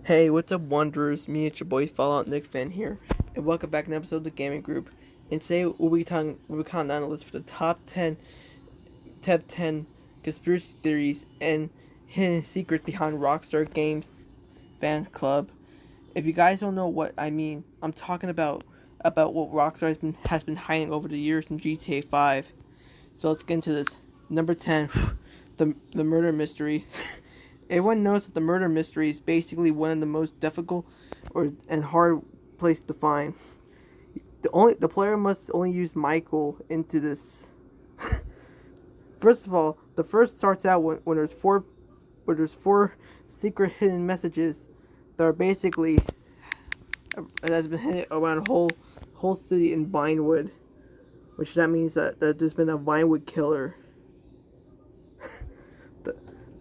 Hey, what's up, Wanderers? Me, it's your boy Fallout Nick Fan here, and welcome back to an episode of the Gaming Group. And today we'll be counting down a list for the top 10 conspiracy theories and hidden secrets behind Rockstar Games Fan Club. If you guys don't know what I mean, I'm talking about what Rockstar has been hiding over the years in GTA 5. So let's get into this. Number 10, the murder mystery. Everyone knows that the murder mystery is basically one of the most difficult and hard place to find. The player must only use Michael into this. First of all, the first starts out when there's four secret hidden messages that are basically that has been hidden around whole city in Vinewood, which that means that there's been a Vinewood killer.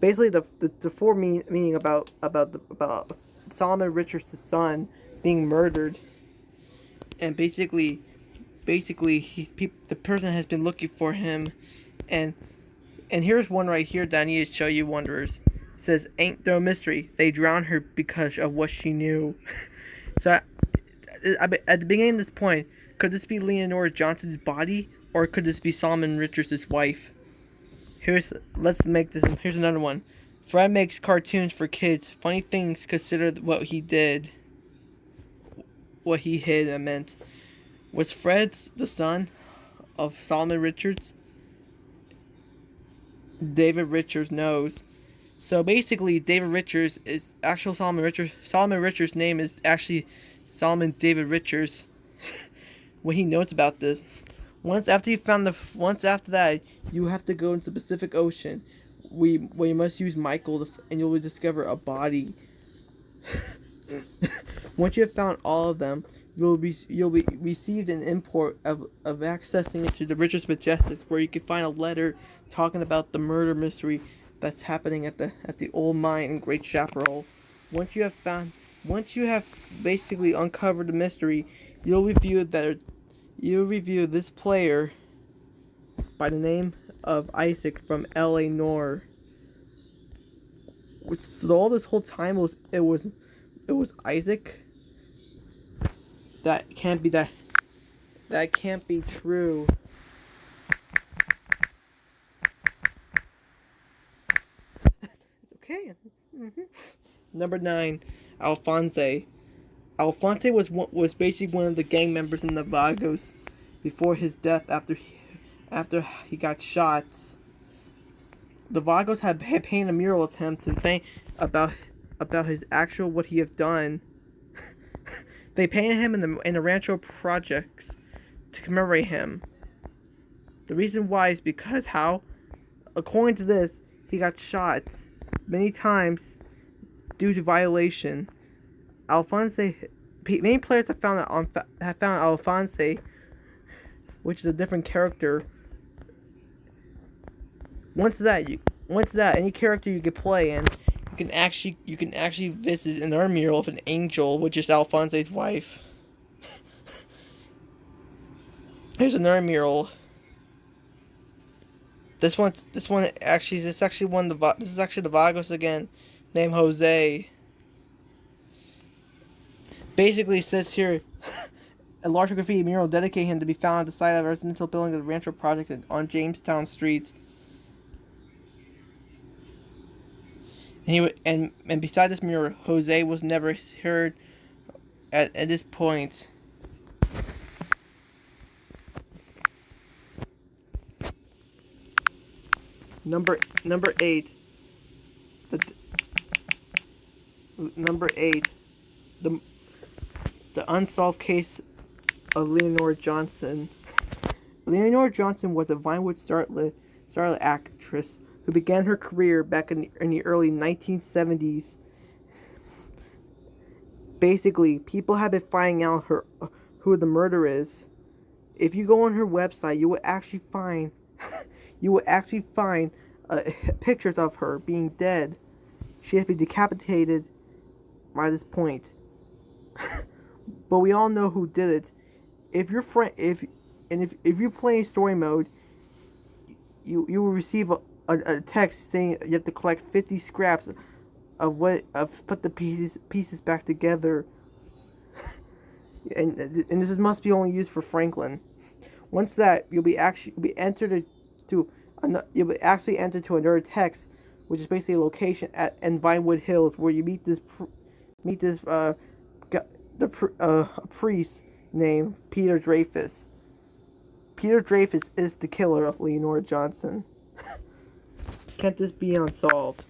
Basically, the four meaning about Solomon Richards' son being murdered, and basically the person has been looking for him, and here's one right here that I need to show you, Wanderers. It says, "Ain't no mystery. They drowned her because of what she knew." So, at the beginning of this point, could this be Leonor Johnson's body, or could this be Solomon Richards' wife? Here's another one. Fred makes cartoons for kids. Funny things considered what he did. What he hid, I meant. Was Fred the son of Solomon Richards? David Richards knows. So basically, David Richards is actual Solomon Richards. Solomon Richards' name is actually Solomon David Richards. When he knows about this, once after that, you have to go into the Pacific Ocean. Where you must use Michael, and you'll discover a body. Once you have found all of them, you'll be received an import of accessing into the Richards Majestics, where you can find a letter talking about the murder mystery that's happening at the old mine in Great Chaparral. Once you have basically uncovered the mystery, you'll review this player by the name of Isaac from Leonor. So all this whole time it was Isaac. That can't be true. It's okay. Mm-hmm. Number 9, Alphonse. Alphonse was basically one of the gang members in the Vagos before his death after he got shot. The Vagos had painted a mural of him to think about his actual what he have done. They painted him in the Rancho projects to commemorate him. The reason why is because according to this, he got shot many times due to violation. Alphonse, many players have found Alphonse, which is a different character. Once that, any character you can play, and you can actually visit another mural of an angel, which is Alphonse's wife. Here's another mural. This is actually the Vagos again, named Jose. Basically, it says here, a large graffiti mural dedicating him to be found at the site of a residential building of the Rancho Project on Jamestown Street. And beside this mural, Jose was never heard at this point. Number 8. The unsolved case of Leonor Johnson. Leonor Johnson was a Vinewood starlet actress who began her career back in the early 1970s. Basically, people have been finding out who the murderer is. If you go on her website, you will actually find pictures of her being dead. She has been decapitated by this point. But we all know who did it. If you play story mode, you will receive a text saying you have to collect 50 scraps put the pieces back together, and this must be only used for Franklin. Once that, you'll be entered to another text, which is basically a location in Vinewood Hills where you meet a priest named Peter Dreyfus. Peter Dreyfus is the killer of Leonor Johnson. Can't this be unsolved?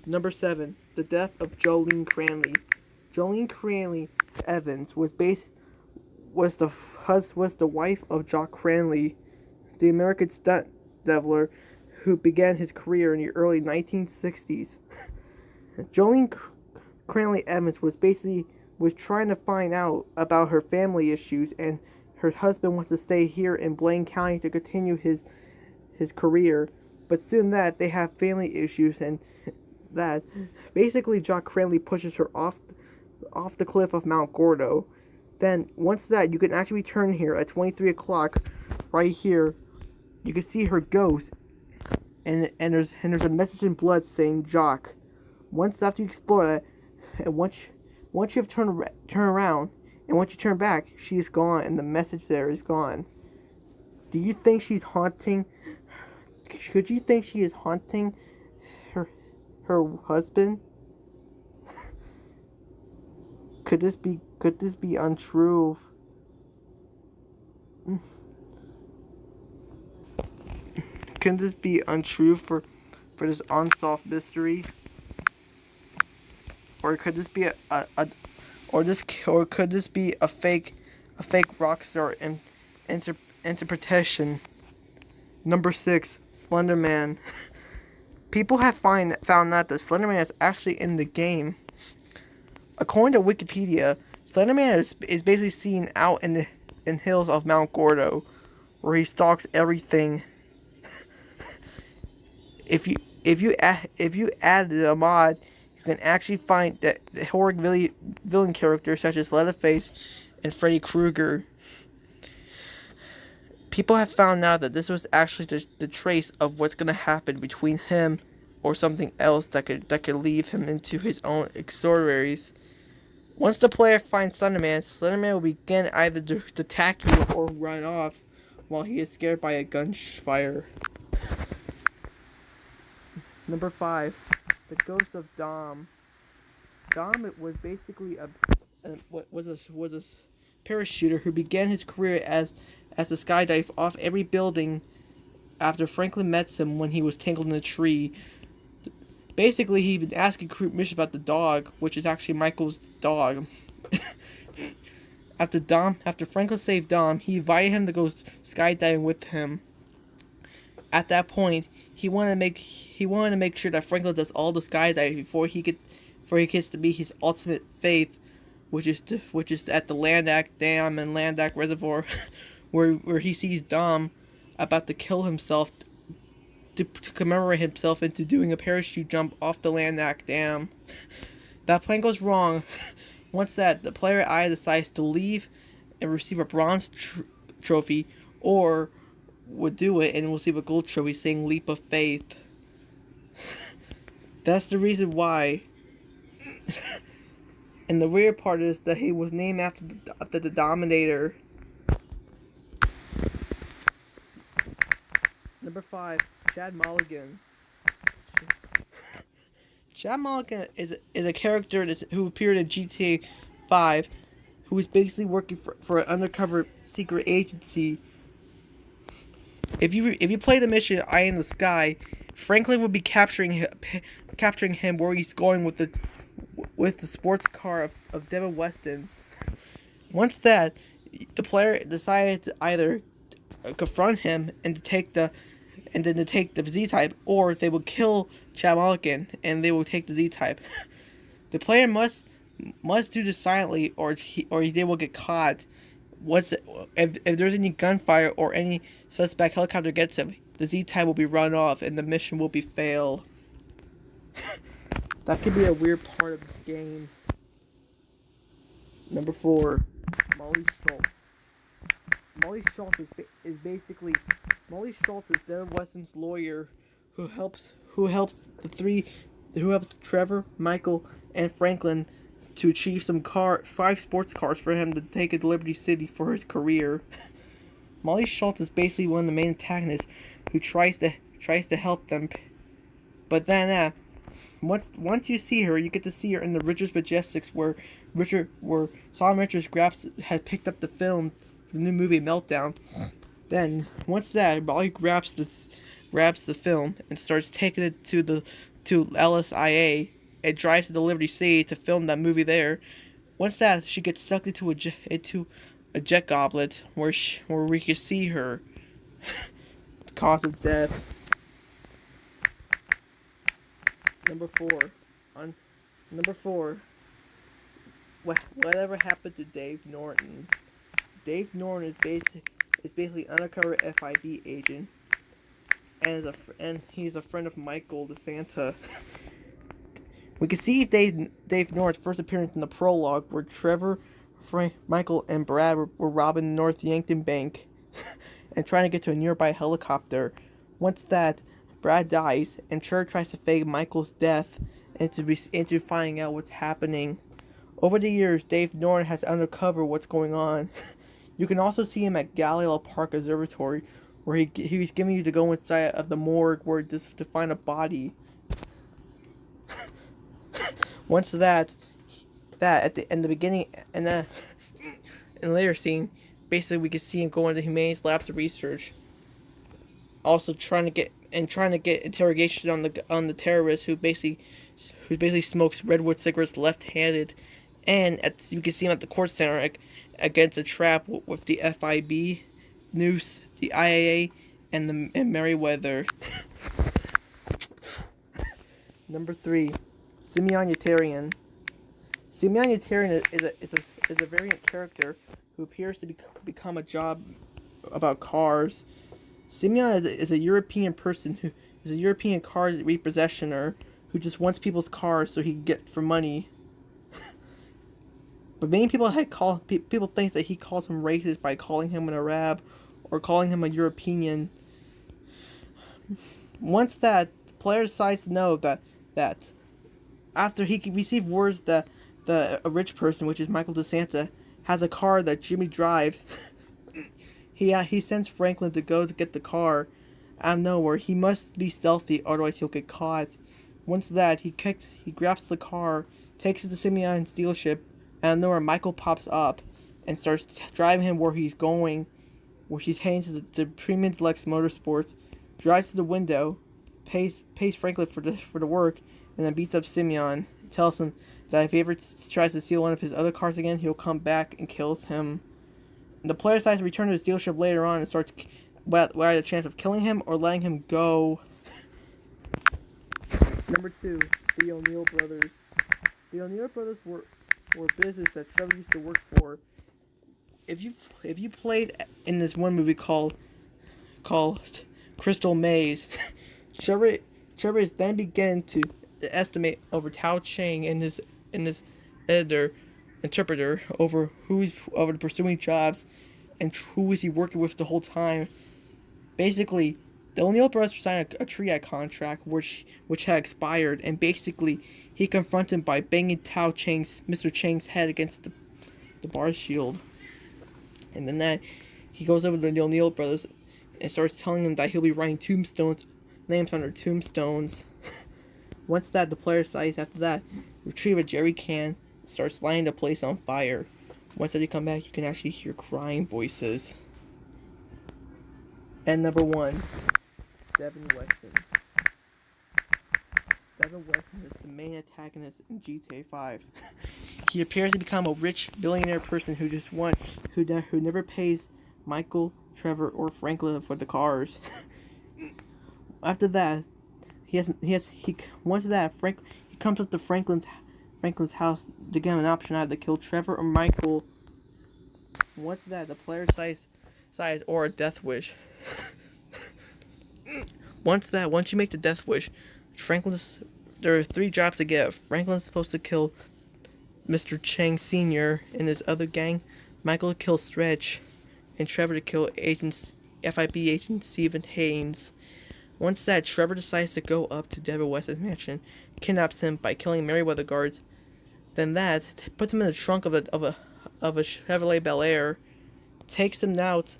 Number 7. The death of Jolene Cranley. Jolene Cranley-EVANS was the wife of Jock Cranley, the American stunt deviler who began his career in the early 1960s. Jolene Cranley-EVANS was trying to find out about her family issues, and her husband wants to stay here in Blaine County to continue his career. But soon that they have family issues, and that basically Jock Cranley pushes her off the cliff of Mount Gordo. Then once that, you can actually return here at 23 o'clock, right here. You can see her ghost, and there's a message in blood saying Jock. Once after you explore that, and once you have turn around, and once you turn back, she is gone, and the message there is gone. Do you think she's haunting? Could you think she is haunting her husband? Could this be untrue? Can this be untrue for this unsolved mystery? Or could this be could this be a fake ROCKSTAR interpretation? Number 6, Slenderman. People have found out that Slenderman is actually in the game. According to Wikipedia, Slenderman is basically seen out in the hills of Mount Gordo, where he stalks everything. If you add a mod, you can actually find that the horror villain characters such as Leatherface and Freddy Krueger. People have found out that this was actually the trace of what's going to happen between him or something else that could lead him into his own exorcies. Once the player finds Slenderman will begin either to attack you or run off while he is scared by a gunfire. Number 5, the ghost of Dom. Dom was basically a parachuter who began his career as a skydive off every building after Franklin met him when he was tangled in a tree. Basically, he'd been asking crew mission about the dog, which is actually Michael's dog. After Franklin saved Dom, he invited him to go skydiving with him. At that point, he wanted to make sure that Franklin does all the skydiving before he gets to be his ultimate faith, which is at the Landak Dam and Landak Reservoir, where he sees Dom about to kill himself to commemorate himself into doing a parachute jump off the Landak Dam. That plan goes wrong. Once that, the player either decides to leave and receive a bronze trophy, or would do it and receive a gold trophy saying Leap of Faith. That's the reason why. And the weird part is that he was named after the Dominator. Number 5, Chad Mulligan. Chad Mulligan is a character who appeared in GTA 5, who is basically working for an undercover secret agency. If you play the mission Eye in the Sky, Franklin will be capturing him where he's going with the sports car of Devin Weston's. Once that, the player decided to either confront him and to take the Z-type, or they will kill Chad Mulligan and they will take the Z-type. The player must do this silently, or they will get caught. If there's any gunfire or any suspect helicopter gets him, the Z-type will be run off and the mission will be failed. That could be a weird part of this game. Number 4, Molly Schultz. Molly Schultz is basically Devin Weston's lawyer who helps the Trevor, Michael, and Franklin to achieve 5 sports cars for him to take to Liberty City for his career. Molly Schultz is basically one of the main antagonists who tries to help them, but then once you see her, you get to see her in the Richards Majestics, where Solomon Richards had picked up the film for the new movie Meltdown. Then once that, Molly grabs the film and starts taking it to LSIA and drives to the Liberty City to film that movie there. Once that, she gets sucked into a jet goblet where we can see her. The cause of death. Number 4. Whatever happened to Dave Norton? Dave Norton is basically undercover FIB agent, and he's a friend of Michael DeSanta. We can see Dave Norton's first appearance in the prologue, where Trevor, Frank, Michael, and Brad were robbing the North Yankton Bank and trying to get to a nearby helicopter. Once that, Brad dies, and Trevor tries to fake Michael's death into finding out what's happening. Over the years, Dave Norton has uncovered what's going on. You can also see him at Galileo Park Observatory, where he was giving you to go inside of the morgue to find a body. Once that in the beginning and then in a later scene, basically we can see him go into Humanity's labs of research. Also trying to get interrogation on the terrorist who basically smokes redwood cigarettes left-handed, and you can see him at the court center against a trap with the FIB, Noose, the IAA, and Merriweather. Number 3, Simeon YETERIAN. Simeon YETERIAN is a variant character who appears to become a job about cars. Simeon is a European person who is a European car repossessioner who just wants people's cars so he can get for money. But many people think that he calls him racist by calling him an Arab or calling him a European. Once that, the player decides to know that after he received words that a rich person, which is Michael DeSanta, has a car that Jimmy drives, he sends Franklin to go to get the car out of nowhere. He must be stealthy, otherwise he'll get caught. Once that, he grabs the car, takes it to Simeon's dealership, out of nowhere Michael pops up and starts driving him where he's going, where she's heading to Premium Deluxe Motorsports, drives to the window, pays Franklin for the work, and then beats up Simeon, tells him that if he ever tries to steal one of his other cars again, he'll come back and kills him. The player decides to return to his dealership later on and starts with a chance of killing him or letting him go. Number 2, the O'Neill brothers. The O'Neill brothers were business that Trevor used to work for. If you played in this one movie called Crystal Maze, Trevor is then beginning to estimate over Tao Chang and his interpreter over the pursuing jobs and who is he working with the whole time. Basically, the O'Neill brothers signed a triad contract which had expired, and basically he confronts him by banging Mr. Chang's head against the bar shield. And then he goes over to the O'Neill brothers and starts telling them that he'll be writing names on their tombstones. Once that, the player decides after that, retrieve a jerry can, and starts lighting the place on fire. Once that you come back, you can actually hear crying voices. And number 1, Devin Weston. Devin Weston is the main antagonist in GTA 5. He appears to become a rich billionaire person who never pays Michael, Trevor, or Franklin for the cars. After that, he comes up to Franklin's house to get him an option either to kill Trevor or Michael. Once that, the player decides or a death wish. Once you make the death wish, there are 3 jobs to get. Franklin's supposed to kill Mr. Chang Sr. and his other gang, Michael to kill Stretch, and Trevor to kill FIB agent Stephen Haynes. Once that, Trevor decides to go up to Devin Weston's mansion, kidnaps him by killing Merryweather guards. Then that puts him in the trunk of a Chevrolet Bel Air, takes him out,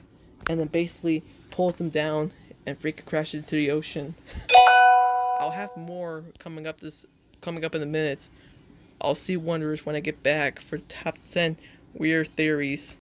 and then basically pulls him down and freaking crashes into the ocean. I'll have more coming up in a minute. I'll see wonders when I get back for top 10 weird theories.